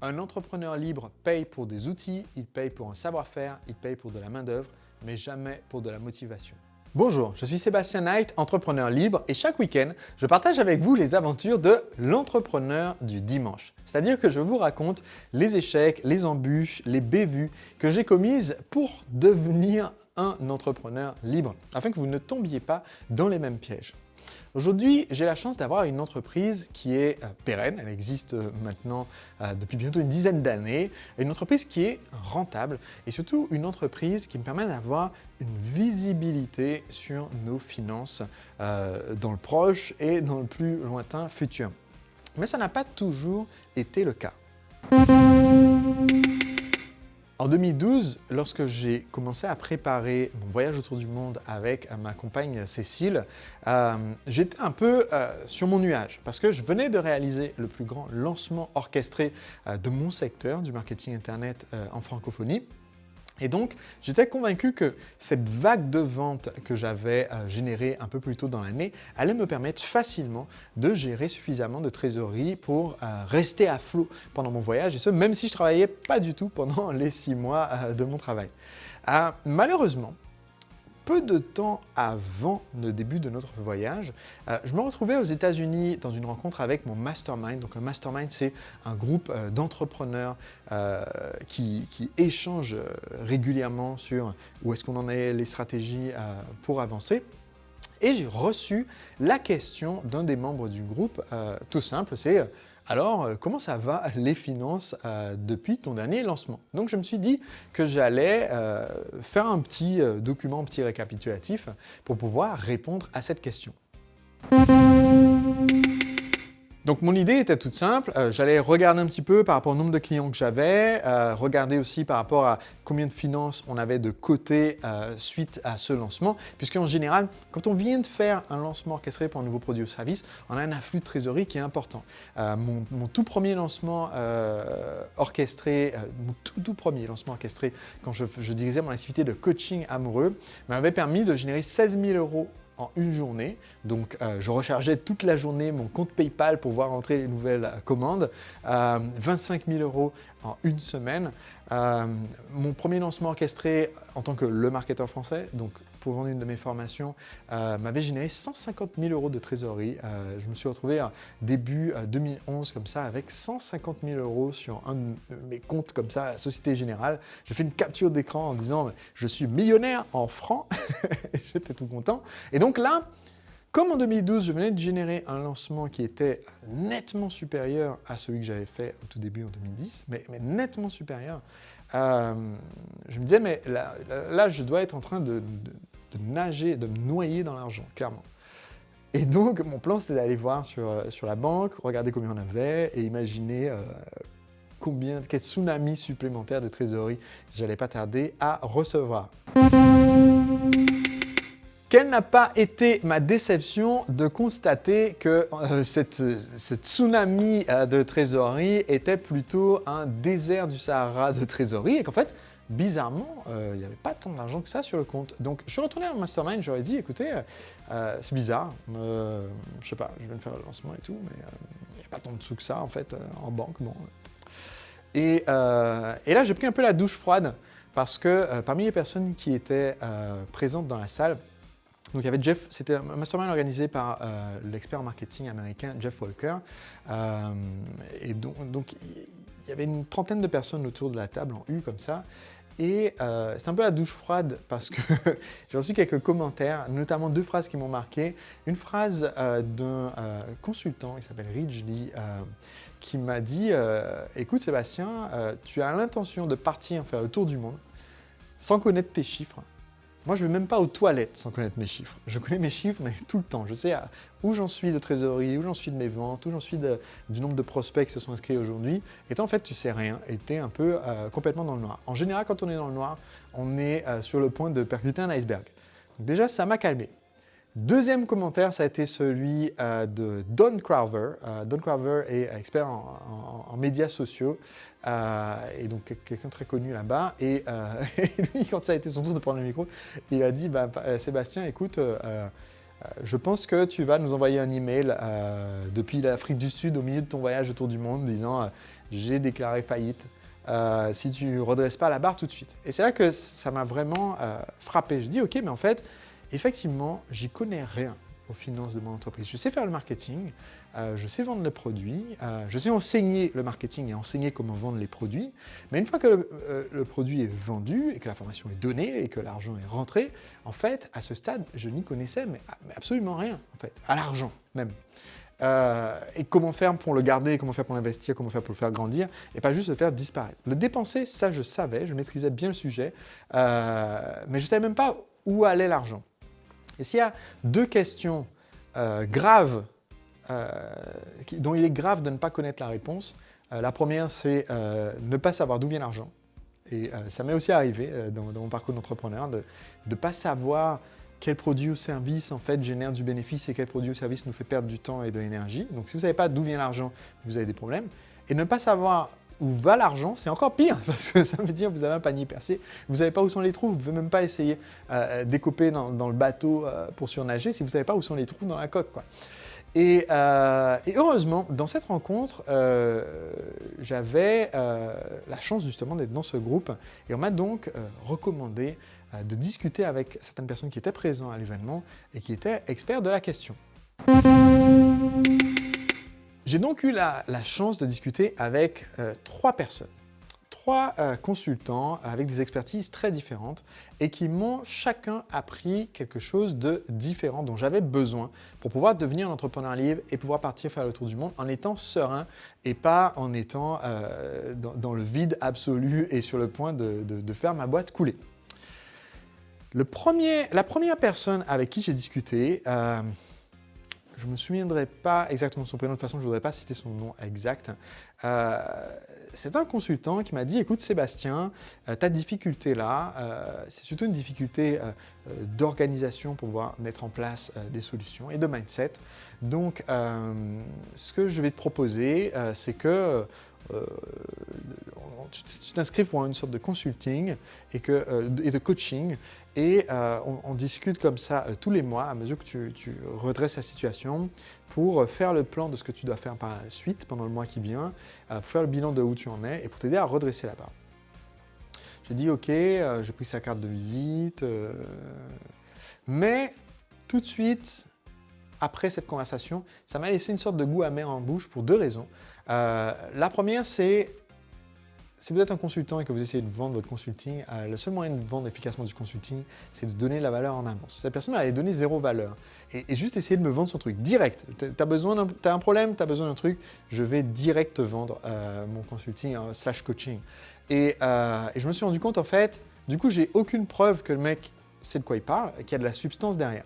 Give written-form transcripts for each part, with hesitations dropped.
Un entrepreneur libre paye pour des outils, il paye pour un savoir-faire, il paye pour de la main-d'œuvre, mais jamais pour de la motivation. Bonjour, je suis Sébastien Knight, entrepreneur libre, et chaque week-end, je partage avec vous les aventures de l'entrepreneur du dimanche. C'est-à-dire que je vous raconte les échecs, les embûches, les bévues que j'ai commises pour devenir un entrepreneur libre, afin que vous ne tombiez pas dans les mêmes pièges. Aujourd'hui, j'ai la chance d'avoir une entreprise qui est pérenne, elle existe maintenant depuis bientôt une dizaine d'années, une entreprise qui est rentable et surtout une entreprise qui me permet d'avoir une visibilité sur nos finances dans le proche et dans le plus lointain futur. Mais ça n'a pas toujours été le cas. En 2012, lorsque j'ai commencé à préparer mon voyage autour du monde avec ma compagne Cécile, j'étais un peu sur mon nuage parce que je venais de réaliser le plus grand lancement orchestré de mon secteur du marketing internet en francophonie. Et donc, j'étais convaincu que cette vague de vente que j'avais générée un peu plus tôt dans l'année allait me permettre facilement de gérer suffisamment de trésorerie pour rester à flot pendant mon voyage, et ce, même si je ne travaillais pas du tout pendant les 6 mois de mon travail. Malheureusement, peu de temps avant le début de notre voyage, je me retrouvais aux États-Unis dans une rencontre avec mon mastermind. Donc un mastermind, c'est un groupe d'entrepreneurs qui échangent régulièrement sur où est-ce qu'on en est, les stratégies pour avancer. Et j'ai reçu la question d'un des membres du groupe, tout simple, c'est alors, comment ça va les finances depuis ton dernier lancement? Donc, je me suis dit que j'allais faire un petit document, un petit récapitulatif pour pouvoir répondre à cette question. Donc mon idée était toute simple, j'allais regarder un petit peu par rapport au nombre de clients que j'avais, regarder aussi par rapport à combien de finances on avait de côté suite à ce lancement, puisqu'en général, quand on vient de faire un lancement orchestré pour un nouveau produit ou service, on a un afflux de trésorerie qui est important. Mon tout premier lancement orchestré, quand je dirigeais mon activité de coaching amoureux, m'avait permis de générer 16 000 € en une journée. Donc, je rechargeais toute la journée mon compte PayPal pour voir entrer les nouvelles commandes. 25 000 € en une semaine. Mon premier lancement orchestré en tant que le marketeur français, donc pour vendre une de mes formations, m'avait généré 150 000 € de trésorerie. Je me suis retrouvé début 2011 comme ça avec 150 000 € sur un de mes comptes comme ça à la Société Générale. J'ai fait une capture d'écran en disant « je suis millionnaire en francs ». J'étais tout content. Et donc là, comme en 2012, je venais de générer un lancement qui était nettement supérieur à celui que j'avais fait au tout début en 2010, mais nettement supérieur, je me disais, mais là, je dois être en train de nager, de me noyer dans l'argent, clairement. Et donc, mon plan, c'était d'aller voir sur la banque, regarder combien on avait et imaginer quel tsunami supplémentaire de trésorerie j'allais pas tarder à recevoir. Quelle n'a pas été ma déception de constater que ce tsunami de trésorerie était plutôt un désert du Sahara de trésorerie et qu'en fait, bizarrement, il n'y avait pas tant d'argent que ça sur le compte. Donc, je suis retourné à mon mastermind, j'aurais dit, écoutez, c'est bizarre, je sais pas, je viens de faire le lancement et tout, mais il n'y a pas tant de sous que ça en fait en banque. Bon. Et là, j'ai pris un peu la douche froide parce que parmi les personnes qui étaient présentes dans la salle, donc il y avait Jeff, c'était un mastermind organisé par l'expert marketing américain Jeff Walker. Et donc il y avait une trentaine de personnes autour de la table en U comme ça. Et c'est un peu la douche froide parce que j'ai reçu quelques commentaires, notamment 2 phrases qui m'ont marqué. Une phrase d'un consultant qui s'appelle Ridgely qui m'a dit écoute Sébastien, tu as l'intention de partir faire le tour du monde sans connaître tes chiffres. Moi, je ne vais même pas aux toilettes sans connaître mes chiffres. Je connais mes chiffres, mais tout le temps. Je sais où j'en suis de trésorerie, où j'en suis de mes ventes, où j'en suis du nombre de prospects qui se sont inscrits aujourd'hui. Et toi, en fait, tu ne sais rien et tu es un peu complètement dans le noir. En général, quand on est dans le noir, on est sur le point de percuter un iceberg. Donc déjà, ça m'a calmé. Deuxième commentaire, ça a été celui de Don Crowther. Don Crowther est expert en médias sociaux et donc quelqu'un très connu là-bas. Et lui, quand ça a été son tour de prendre le micro, il a dit Sébastien, écoute, je pense que tu vas nous envoyer un email depuis l'Afrique du Sud au milieu de ton voyage autour du monde disant j'ai déclaré faillite si tu ne redresses pas la barre tout de suite. Et c'est là que ça m'a vraiment frappé. Je dis, ok, mais en fait, effectivement, j'y connais rien aux finances de mon entreprise. Je sais faire le marketing, je sais vendre les produits, je sais enseigner le marketing et enseigner comment vendre les produits, mais une fois que le produit est vendu et que la formation est donnée et que l'argent est rentré, en fait, à ce stade, je n'y connaissais mais absolument rien, en fait, à l'argent même. Et comment faire pour le garder, comment faire pour l'investir, comment faire pour le faire grandir, et pas juste le faire disparaître. Le dépenser, ça je savais, je maîtrisais bien le sujet, mais je ne savais même pas où allait l'argent. Et s'il y a deux questions graves, dont il est grave de ne pas connaître la réponse, la première c'est ne pas savoir d'où vient l'argent. Et ça m'est aussi arrivé dans mon parcours d'entrepreneur de ne pas savoir quel produit ou service en fait génère du bénéfice et quel produit ou service nous fait perdre du temps et de l'énergie. Donc si vous ne savez pas d'où vient l'argent, vous avez des problèmes. Et ne pas savoir où va l'argent, c'est encore pire, parce que ça veut dire que vous avez un panier percé, vous ne savez pas où sont les trous, vous ne pouvez même pas essayer d'écoper dans le bateau pour surnager si vous ne savez pas où sont les trous dans la coque, quoi. Et heureusement, dans cette rencontre, j'avais la chance justement d'être dans ce groupe et on m'a donc recommandé de discuter avec certaines personnes qui étaient présentes à l'événement et qui étaient experts de la question. J'ai donc eu la chance de discuter avec 3 personnes, 3 consultants avec des expertises très différentes et qui m'ont chacun appris quelque chose de différent dont j'avais besoin pour pouvoir devenir un entrepreneur libre et pouvoir partir faire le tour du monde en étant serein et pas en étant dans le vide absolu et sur le point de faire ma boîte couler. La première personne avec qui j'ai discuté, je ne me souviendrai pas exactement de son prénom, de toute façon je ne voudrais pas citer son nom exact. C'est un consultant qui m'a dit « Écoute Sébastien, ta difficulté là, c'est surtout une difficulté d'organisation pour pouvoir mettre en place des solutions et de mindset. Donc ce que je vais te proposer, c'est que tu t'inscrives pour une sorte de consulting et de coaching et on discute comme ça tous les mois à mesure que tu redresses la situation pour faire le plan de ce que tu dois faire par la suite pendant le mois qui vient, pour faire le bilan de où tu en es et pour t'aider à redresser la barre. » J'ai dit ok, j'ai pris sa carte de visite, mais tout de suite, après cette conversation, ça m'a laissé une sorte de goût amer en bouche pour 2 raisons. La première, c'est si vous êtes un consultant et que vous essayez de vendre votre consulting, le seul moyen de vendre efficacement du consulting, c'est de donner la valeur en avance. Cette personne allait donner 0 valeur et juste essayer de me vendre son truc direct. Tu as un problème, tu as besoin d'un truc, je vais direct te vendre mon consulting / coaching. Et je me suis rendu compte en fait, du coup j'ai aucune preuve que le mec sait de quoi il parle, qu'il y a de la substance derrière.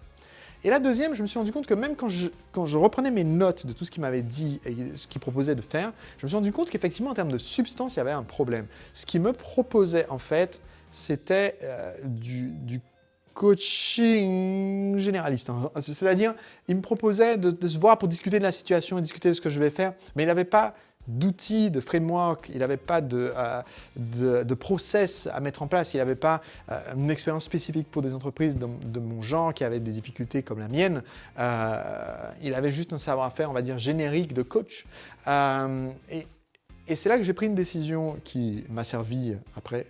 Et la deuxième, je me suis rendu compte que même quand je reprenais mes notes de tout ce qu'il m'avait dit et ce qu'il proposait de faire, je me suis rendu compte qu'effectivement, en termes de substance, il y avait un problème. Ce qu'il me proposait, en fait, c'était du coaching généraliste. Hein. C'est-à-dire, il me proposait de se voir pour discuter de la situation et discuter de ce que je vais faire, mais il n'avait pas d'outils, de framework, il n'avait pas de process à mettre en place, il n'avait pas une expérience spécifique pour des entreprises de mon genre qui avaient des difficultés comme la mienne. Il avait juste un savoir-faire, on va dire, générique de coach. Et c'est là que j'ai pris une décision qui m'a servi après,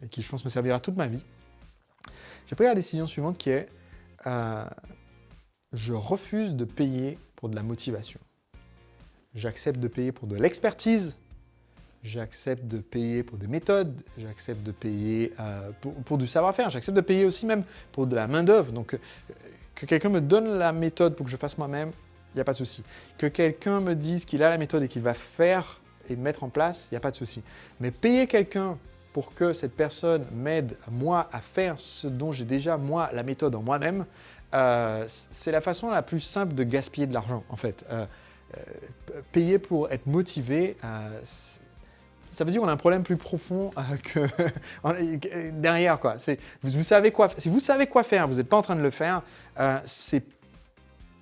et qui je pense me servira toute ma vie. J'ai pris la décision suivante qui est je refuse de payer pour de la motivation. J'accepte de payer pour de l'expertise, j'accepte de payer pour des méthodes, j'accepte de payer pour du savoir-faire, j'accepte de payer aussi même pour de la main-d'œuvre. Donc, que quelqu'un me donne la méthode pour que je fasse moi-même, il n'y a pas de souci. Que quelqu'un me dise qu'il a la méthode et qu'il va faire et mettre en place, il n'y a pas de souci. Mais payer quelqu'un pour que cette personne m'aide, moi, à faire ce dont j'ai déjà, moi, la méthode en moi-même, c'est la façon la plus simple de gaspiller de l'argent, en fait. Payer pour être motivé, ça veut dire qu'on a un problème plus profond derrière, quoi. Vous savez quoi, si vous savez quoi faire, vous n'êtes pas en train de le faire, c'est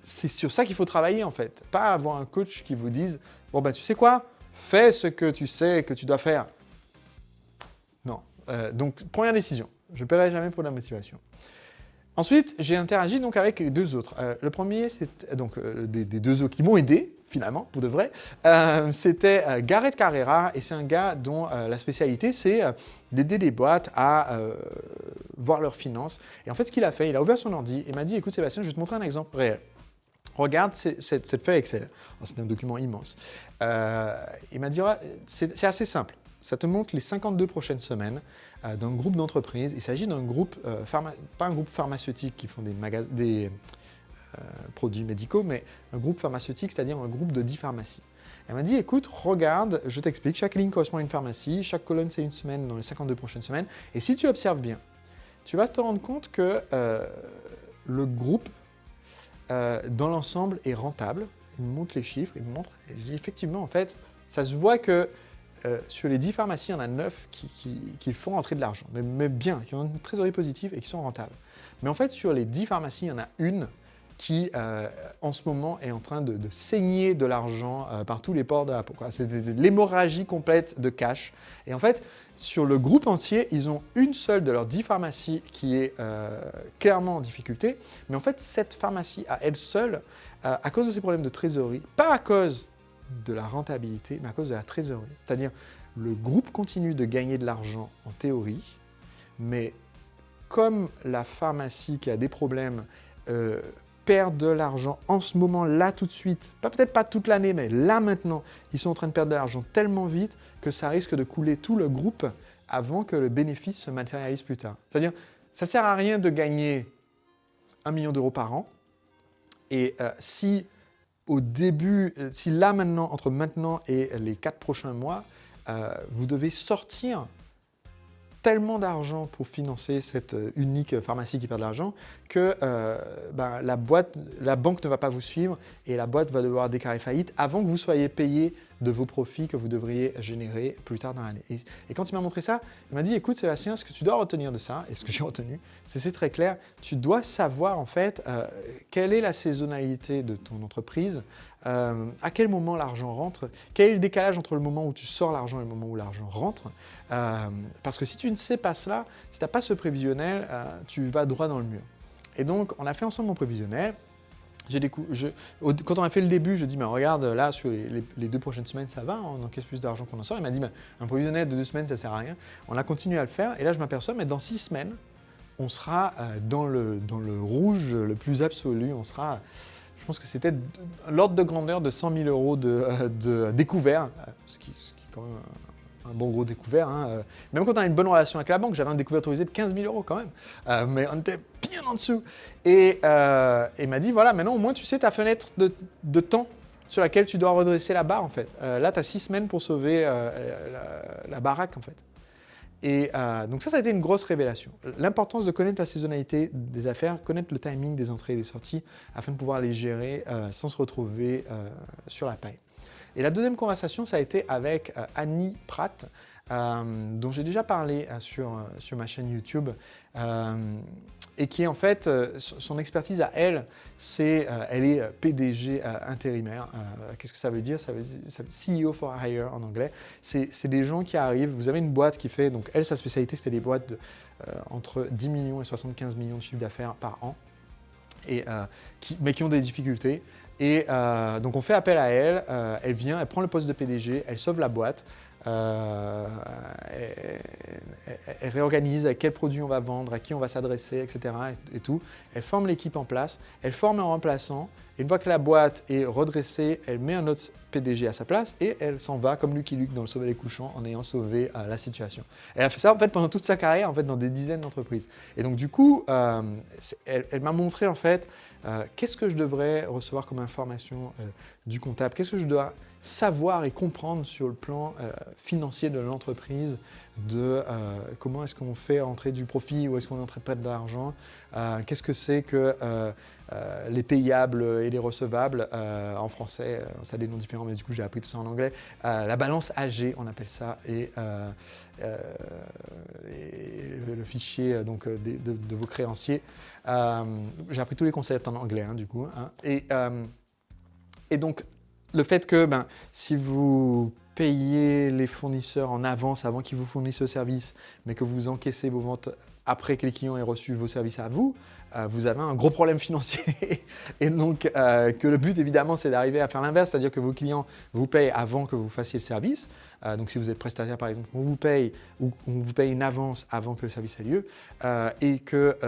sur ça qu'il faut travailler en fait. Pas avoir un coach qui vous dise « Bon, tu sais quoi, fais ce que tu sais que tu dois faire ». Non. Donc, première décision, je ne paierai jamais pour la motivation. Ensuite, j'ai interagi donc avec les 2 autres. Le premier, c'est donc des 2 autres qui m'ont aidé finalement, pour de vrai. C'était Gareth Carrera, et c'est un gars dont la spécialité, c'est d'aider les boîtes à voir leurs finances. Et en fait, ce qu'il a fait, il a ouvert son ordi et m'a dit, écoute Sébastien, je vais te montrer un exemple réel. Regarde cette feuille Excel. C'est un document immense. Il m'a dit, ouais, c'est assez simple. Ça te montre les 52 prochaines semaines d'un groupe d'entreprises. Il s'agit d'un groupe, pas un groupe pharmaceutique qui font des produits médicaux, mais un groupe pharmaceutique, c'est-à-dire un groupe de 10 pharmacies. Elle m'a dit, écoute, regarde, je t'explique, chaque ligne correspond à une pharmacie, chaque colonne c'est une semaine dans les 52 prochaines semaines, et si tu observes bien, tu vas te rendre compte que le groupe, dans l'ensemble, est rentable. Il me montre les chiffres, il me montre, et je dis effectivement, en fait, ça se voit que sur les 10 pharmacies, il y en a 9 qui font rentrer de l'argent, mais bien, qui ont une trésorerie positive et qui sont rentables. Mais en fait, sur les 10 pharmacies, il y en a une qui, en ce moment, est en train de saigner de l'argent par tous les pores de la peau. C'est l'hémorragie complète de cash. Et en fait, sur le groupe entier, ils ont une seule de leurs 10 pharmacies qui est clairement en difficulté. Mais en fait, cette pharmacie, à elle seule, à cause de ses problèmes de trésorerie, pas à cause de la rentabilité, mais à cause de la trésorerie. C'est-à-dire, le groupe continue de gagner de l'argent en théorie, mais comme la pharmacie qui a des problèmes perdent de l'argent en ce moment, là, tout de suite, peut-être pas toute l'année, mais là, maintenant, ils sont en train de perdre de l'argent tellement vite que ça risque de couler tout le groupe avant que le bénéfice se matérialise plus tard. C'est-à-dire, ça ne sert à rien de gagner 1 million d'euros par an, et si au début, si là, maintenant, entre maintenant et les 4 prochains mois, vous devez sortir tellement d'argent pour financer cette unique pharmacie qui perd de l'argent que la banque ne va pas vous suivre et la boîte va devoir déclarer faillite avant que vous soyez payé de vos profits que vous devriez générer plus tard dans l'année. Et quand il m'a montré ça, il m'a dit, écoute Sébastien, ce que tu dois retenir de ça, et ce que j'ai retenu, c'est très clair, tu dois savoir en fait quelle est la saisonnalité de ton entreprise, à quel moment l'argent rentre, quel est le décalage entre le moment où tu sors l'argent et le moment où l'argent rentre, parce que si tu ne sais pas cela, si tu n'as pas ce prévisionnel, tu vas droit dans le mur. Et donc, on a fait ensemble mon prévisionnel. Quand on a fait le début, je dis, mais regarde, là, sur les 2 prochaines semaines, ça va, on encaisse plus d'argent qu'on en sort. Il m'a dit, un prévisionnel de 2 semaines, ça ne sert à rien. On a continué à le faire, et là, je m'aperçois, mais dans 6 semaines, on sera dans le rouge le plus absolu. On sera, je pense que c'était l'ordre de grandeur de 100 000 euros de découvert, ce qui est quand même un bon gros découvert. Hein. Même quand on a une bonne relation avec la banque, j'avais un découvert autorisé de 15 000 euros quand même. Mais on était bien en dessous. Et il m'a dit, voilà, maintenant au moins tu sais ta fenêtre de temps sur laquelle tu dois redresser la barre en fait. Là, tu as 6 semaines pour sauver la baraque en fait. Et donc ça a été une grosse révélation. L'importance de connaître la saisonnalité des affaires, connaître le timing des entrées et des sorties, afin de pouvoir les gérer sans se retrouver sur la paille. Et la deuxième conversation, ça a été avec Annie Pratt, dont j'ai déjà parlé sur ma chaîne YouTube, et qui est en fait, son expertise à elle, elle est PDG intérimaire. Qu'est-ce que ça veut dire? Ça veut dire CEO for Hire en anglais. C'est des gens qui arrivent, vous avez une boîte qui fait, donc elle, sa spécialité, c'était des boîtes entre 10 millions et 75 millions de chiffre d'affaires par an, mais qui ont des difficultés. Et donc on fait appel à elle, elle vient, elle prend le poste de PDG, elle sauve la boîte, elle réorganise à quels produits on va vendre, à qui on va s'adresser, etc. Et tout. Elle forme l'équipe en place, elle forme un remplaçant, et une fois que la boîte est redressée, elle met un autre PDG à sa place et elle s'en va comme Lucky Luke dans Le Sauver les couchants en ayant sauvé la situation. Elle a fait ça en fait pendant toute sa carrière en fait, dans des dizaines d'entreprises. Et donc du coup, elle m'a montré en fait qu'est-ce que je devrais recevoir comme information du comptable, qu'est-ce que je dois savoir et comprendre sur le plan financier de l'entreprise, de comment est-ce qu'on fait rentrer du profit, où est-ce qu'on est en train de perdre de l'argent, qu'est-ce que c'est que les payables et les recevables, en français, ça a des noms différents, mais du coup j'ai appris tout ça en anglais, la balance AG, on appelle ça, et le fichier donc, de vos créanciers. J'ai appris tous les concepts en anglais, hein, du coup. Hein, et donc, le fait que si vous payez les fournisseurs en avance avant qu'ils vous fournissent le service, mais que vous encaissez vos ventes après que les clients aient reçu vos services à vous, vous avez un gros problème financier. Et donc, que le but, évidemment, c'est d'arriver à faire l'inverse, c'est-à-dire que vos clients vous payent avant que vous fassiez le service. Donc, si vous êtes prestataire, par exemple, on vous paye une avance avant que le service ait lieu et que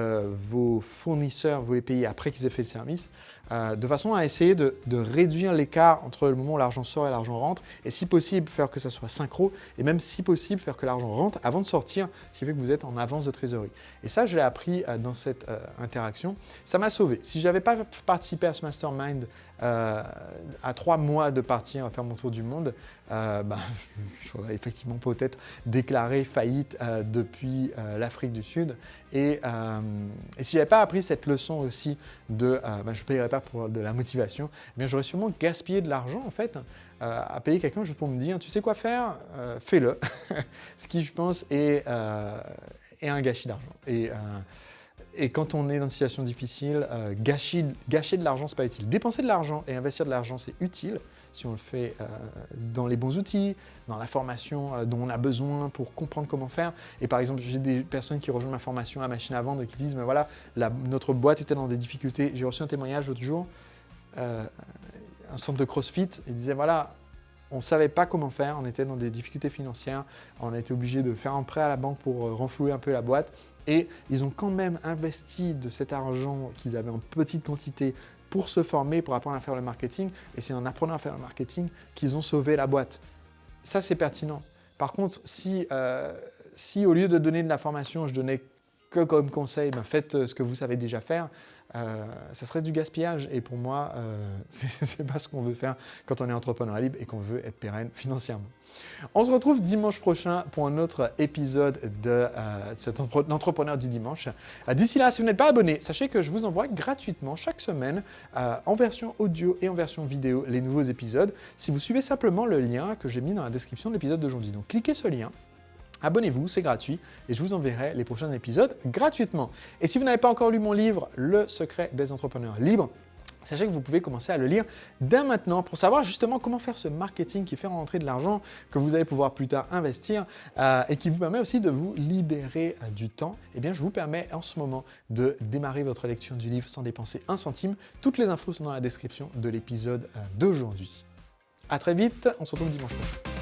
vos fournisseurs, vous les payez après qu'ils aient fait le service, de façon à essayer de réduire l'écart entre le moment où l'argent sort et l'argent rentre, et si possible, faire que ça soit synchro, et même si possible, faire que l'argent rentre avant de sortir, ce qui fait que vous êtes en avance de trésorerie. Et ça, je l'ai appris dans cette interaction. Ça m'a sauvé. Si je n'avais pas participé à ce mastermind à 3 mois de partir faire mon tour du monde, j'aurais effectivement peut-être déclaré faillite depuis l'Afrique du Sud. Et si je n'avais pas appris cette leçon aussi de je ne payerais pas pour de la motivation, eh bien j'aurais sûrement gaspillé de l'argent en fait à payer quelqu'un juste pour me dire tu sais quoi faire, fais-le. Ce qui je pense est un gâchis d'argent. Et quand on est dans une situation difficile, gâcher de l'argent, c'est pas utile. Dépenser de l'argent et investir de l'argent, c'est utile si on le fait dans les bons outils, dans la formation dont on a besoin pour comprendre comment faire. Et par exemple, j'ai des personnes qui rejoignent ma formation La Machine à Vendre et qui disent, mais voilà, notre boîte était dans des difficultés. J'ai reçu un témoignage l'autre jour, un centre de CrossFit, il disait, voilà, on ne savait pas comment faire, on était dans des difficultés financières, on a été obligé de faire un prêt à la banque pour renflouer un peu la boîte. Et ils ont quand même investi de cet argent qu'ils avaient en petite quantité pour se former, pour apprendre à faire le marketing. Et c'est en apprenant à faire le marketing qu'ils ont sauvé la boîte. Ça, c'est pertinent. Par contre, si au lieu de donner de la formation, je donnais que comme conseil, faites ce que vous savez déjà faire, ça serait du gaspillage. Et pour moi, c'est pas ce qu'on veut faire quand on est entrepreneur libre et qu'on veut être pérenne financièrement. On se retrouve dimanche prochain pour un autre épisode de l'entrepreneur du dimanche. D'ici là, si vous n'êtes pas abonné, sachez que je vous envoie gratuitement chaque semaine en version audio et en version vidéo les nouveaux épisodes. Si vous suivez simplement le lien que j'ai mis dans la description de l'épisode d'aujourd'hui. Donc cliquez ce lien. Abonnez-vous, c'est gratuit et je vous enverrai les prochains épisodes gratuitement. Et si vous n'avez pas encore lu mon livre, Le secret des entrepreneurs libres, sachez que vous pouvez commencer à le lire dès maintenant pour savoir justement comment faire ce marketing qui fait rentrer de l'argent que vous allez pouvoir plus tard investir et qui vous permet aussi de vous libérer du temps. Eh bien, je vous permets en ce moment de démarrer votre lecture du livre sans dépenser un centime. Toutes les infos sont dans la description de l'épisode d'aujourd'hui. À très vite, on se retrouve dimanche prochain.